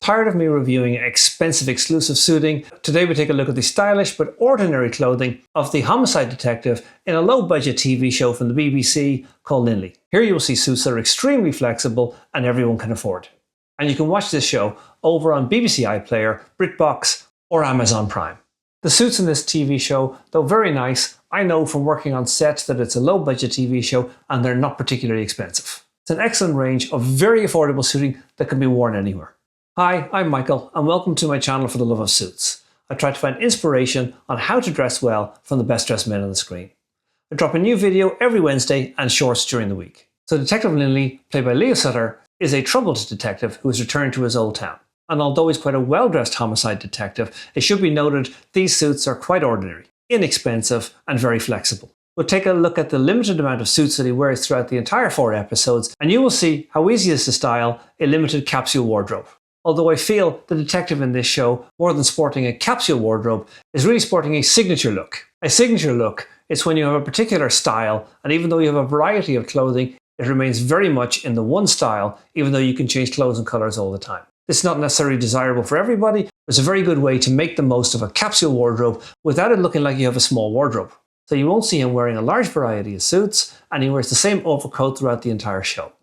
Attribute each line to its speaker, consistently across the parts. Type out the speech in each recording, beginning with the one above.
Speaker 1: Tired of me reviewing expensive exclusive suiting? Today we take a look at the stylish but ordinary clothing of the homicide detective in a low-budget TV show from the BBC called Lynley. Here you will see suits that are extremely flexible and everyone can afford. And you can watch this show over on BBC iPlayer, BritBox or Amazon Prime. The suits in this TV show, though very nice, I know from working on sets that it's a low-budget TV show and they're not particularly expensive. It's an excellent range of very affordable suiting that can be worn anywhere. Hi, I'm Michael and welcome to my channel for the love of suits. I try to find inspiration on how to dress well from the best dressed men on the screen. I drop a new video every Wednesday and shorts during the week. So Detective Lynley, played by Leo Sutter, is a troubled detective who has returned to his old town. And although he's quite a well-dressed homicide detective, it should be noted these suits are quite ordinary, inexpensive and very flexible. We'll take a look at the limited amount of suits that he wears throughout the entire 4 episodes and you will see how easy it is to style a limited capsule wardrobe. Although I feel the detective in this show, more than sporting a capsule wardrobe, is really sporting a signature look. A signature look is when you have a particular style, and even though you have a variety of clothing, it remains very much in the one style, even though you can change clothes and colours all the time. This is not necessarily desirable for everybody, but it's a very good way to make the most of a capsule wardrobe without it looking like you have a small wardrobe. So you won't see him wearing a large variety of suits, and he wears the same overcoat throughout the entire show.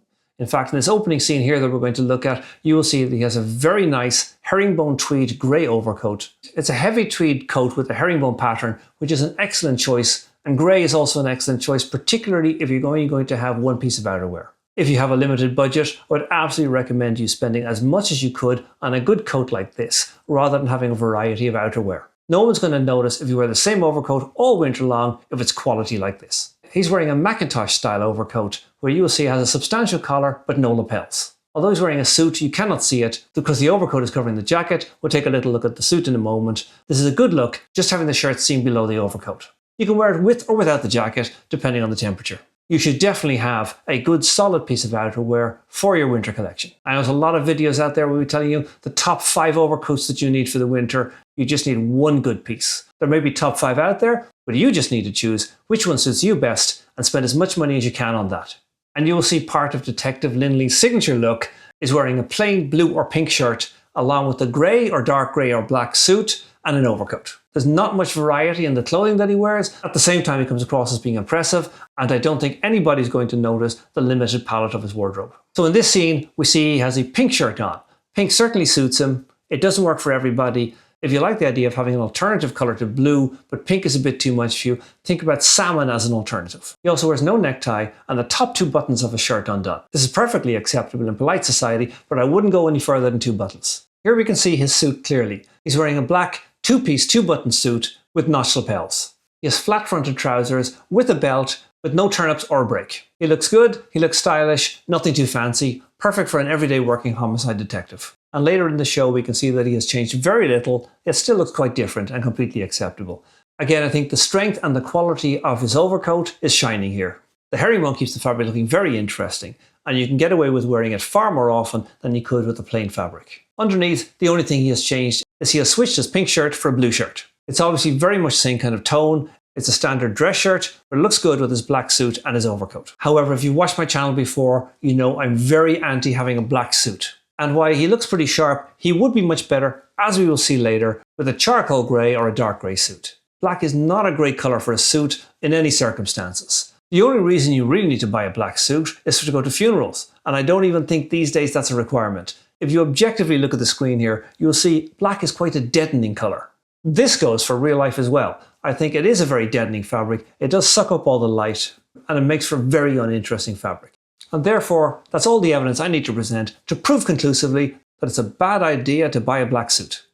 Speaker 1: In fact, in this opening scene here that we're going to look at, you will see that he has a very nice herringbone tweed grey overcoat. It's a heavy tweed coat with a herringbone pattern, which is an excellent choice, and grey is also an excellent choice, particularly if you're going to have one piece of outerwear. If you have a limited budget, I would absolutely recommend you spending as much as you could on a good coat like this, rather than having a variety of outerwear. No one's going to notice if you wear the same overcoat all winter long if it's quality like this. He's wearing a Macintosh style overcoat where you will see it has a substantial collar but no lapels. Although he's wearing a suit, you cannot see it because the overcoat is covering the jacket. We'll take a little look at the suit in a moment. This is a good look, just having the shirt seen below the overcoat. You can wear it with or without the jacket depending on the temperature. You should definitely have a good solid piece of outerwear for your winter collection. I know there's a lot of videos out there where we're telling you the top 5 overcoats that you need for the winter. You just need one good piece. There may be top 5 out there, but you just need to choose which one suits you best and spend as much money as you can on that. And you will see part of Detective Lynley's signature look is wearing a plain blue or pink shirt along with a grey or dark grey or black suit and an overcoat. There's not much variety in the clothing that he wears. At the same time, he comes across as being impressive, and I don't think anybody's going to notice the limited palette of his wardrobe. So in this scene, we see he has a pink shirt on. Pink certainly suits him. It doesn't work for everybody. If you like the idea of having an alternative colour to blue, but pink is a bit too much for you, think about salmon as an alternative. He also wears no necktie and the top 2 buttons of his shirt undone. This is perfectly acceptable in polite society, but I wouldn't go any further than 2 buttons. Here we can see his suit clearly. He's wearing a black 2-piece 2-button suit with notched lapels. He has flat-fronted trousers with a belt with no turn-ups or break. He looks good, he looks stylish, nothing too fancy, perfect for an everyday working homicide detective. And later in the show we can see that he has changed very little, yet still looks quite different and completely acceptable. Again, I think the strength and the quality of his overcoat is shining here. The herringbone keeps the fabric looking very interesting, and you can get away with wearing it far more often than you could with the plain fabric. Underneath, the only thing he has changed is he has switched his pink shirt for a blue shirt. It's obviously very much the same kind of tone. It's a standard dress shirt, but it looks good with his black suit and his overcoat. However, if you've watched my channel before, you know I'm very anti having a black suit. And while he looks pretty sharp, he would be much better, as we will see later, with a charcoal grey or a dark grey suit. Black is not a great colour for a suit in any circumstances. The only reason you really need to buy a black suit is to go to funerals, and I don't even think these days that's a requirement. If you objectively look at the screen here, you'll see black is quite a deadening colour. This goes for real life as well. I think it is a very deadening fabric. It does suck up all the light, and it makes for very uninteresting fabric. And therefore, that's all the evidence I need to present to prove conclusively that it's a bad idea to buy a black suit.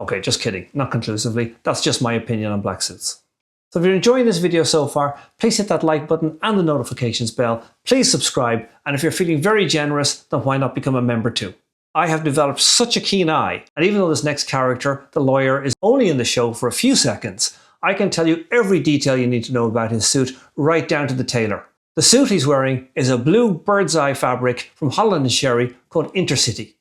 Speaker 1: Okay, just kidding, not conclusively. That's just my opinion on black suits. So if you're enjoying this video so far, please hit that like button and the notifications bell. Please subscribe, and if you're feeling very generous, then why not become a member too? I have developed such a keen eye, and even though this next character, the lawyer, is only in the show for a few seconds, I can tell you every detail you need to know about his suit, right down to the tailor. The suit he's wearing is a blue bird's eye fabric from Holland & Sherry called Intercity.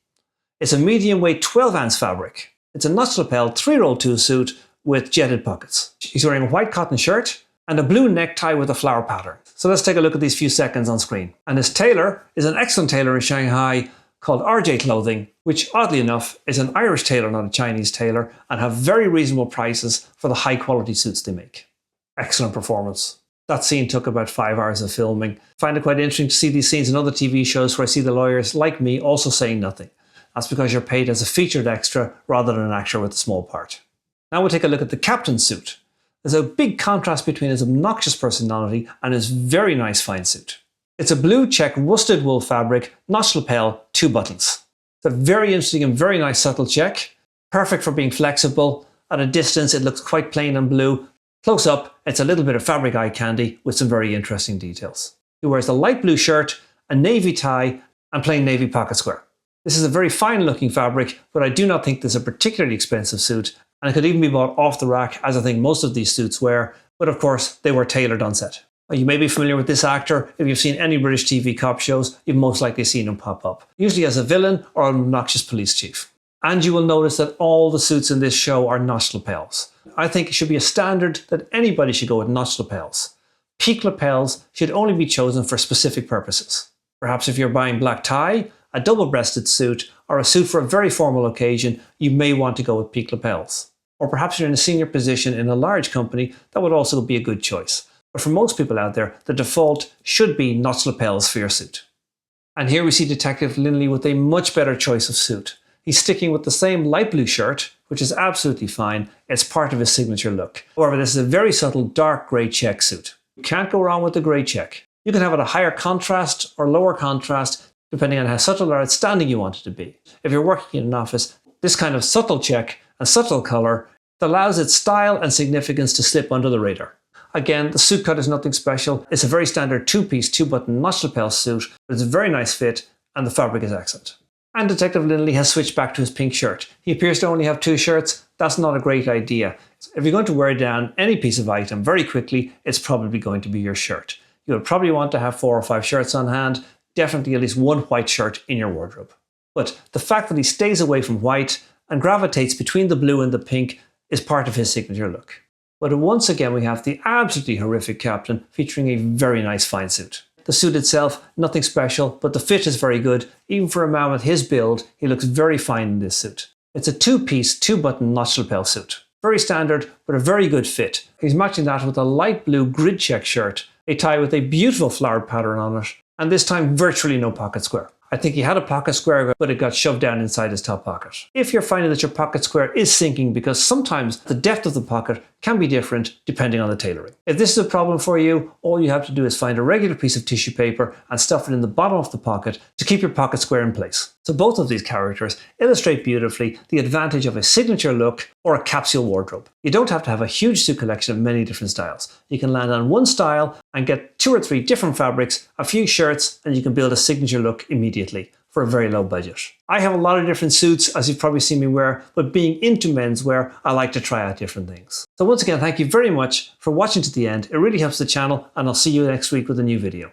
Speaker 1: It's a medium weight 12-ounce fabric. It's a notched lapel 3-roll 2 suit with jetted pockets. He's wearing a white cotton shirt and a blue necktie with a flower pattern. So let's take a look at these few seconds on screen. And his tailor is an excellent tailor in Shanghai called RJ Clothing, which oddly enough is an Irish tailor, not a Chinese tailor, and have very reasonable prices for the high quality suits they make. Excellent performance. That scene took about 5 hours of filming. I find it quite interesting to see these scenes in other TV shows where I see the lawyers, like me, also saying nothing. That's because you're paid as a featured extra rather than an actor with a small part. Now we'll take a look at the captain's suit. There's a big contrast between his obnoxious personality and his very nice fine suit. It's a blue check worsted wool fabric, notched lapel, 2 buttons. It's a very interesting and very nice subtle check. Perfect for being flexible. At a distance it looks quite plain and blue. Close up, it's a little bit of fabric eye candy with some very interesting details. He wears a light blue shirt, a navy tie, and plain navy pocket square. This is a very fine looking fabric, but I do not think this is a particularly expensive suit, and it could even be bought off the rack, as I think most of these suits were, but of course they were tailored on set. You may be familiar with this actor. If you've seen any British TV cop shows, you've most likely seen him pop up, usually as a villain or an obnoxious police chief. And you will notice that all the suits in this show are notched lapels. I think it should be a standard that anybody should go with notched lapels. Peak lapels should only be chosen for specific purposes. Perhaps if you're buying black tie, a double-breasted suit, or a suit for a very formal occasion, you may want to go with peak lapels. Or perhaps you're in a senior position in a large company, that would also be a good choice. But for most people out there, the default should be notched lapels for your suit. And here we see Detective Lynley with a much better choice of suit. He's sticking with the same light blue shirt, which is absolutely fine. It's part of his signature look. However, this is a very subtle dark grey check suit. You can't go wrong with the grey check. You can have it a higher contrast or lower contrast, depending on how subtle or outstanding you want it to be. If you're working in an office, this kind of subtle check and subtle colour allows its style and significance to slip under the radar. Again, the suit cut is nothing special. It's a very standard 2-piece, 2-button notched lapel suit, but it's a very nice fit and the fabric is excellent. And Detective Lynley has switched back to his pink shirt. He appears to only have 2 shirts. That's not a great idea. If you're going to wear down any piece of item very quickly, it's probably going to be your shirt. You would probably want to have 4 or 5 shirts on hand, definitely at least 1 white shirt in your wardrobe. But the fact that he stays away from white and gravitates between the blue and the pink is part of his signature look. But once again we have the absolutely horrific captain featuring a very nice fine suit. The suit itself, nothing special, but the fit is very good. Even for a man with his build, he looks very fine in this suit. It's a 2-piece, 2-button notched lapel suit. Very standard, but a very good fit. He's matching that with a light blue grid check shirt, a tie with a beautiful flowered pattern on it, and this time virtually no pocket square. I think he had a pocket square, but it got shoved down inside his top pocket. If you're finding that your pocket square is sinking, because sometimes the depth of the pocket can be different depending on the tailoring. If this is a problem for you, all you have to do is find a regular piece of tissue paper and stuff it in the bottom of the pocket to keep your pocket square in place. So both of these characters illustrate beautifully the advantage of a signature look or a capsule wardrobe. You don't have to have a huge suit collection of many different styles. You can land on one style and get 2 or 3 different fabrics, a few shirts, and you can build a signature look immediately for a very low budget. I have a lot of different suits, as you've probably seen me wear, but being into menswear, I like to try out different things. So once again, thank you very much for watching to the end. It really helps the channel, and I'll see you next week with a new video.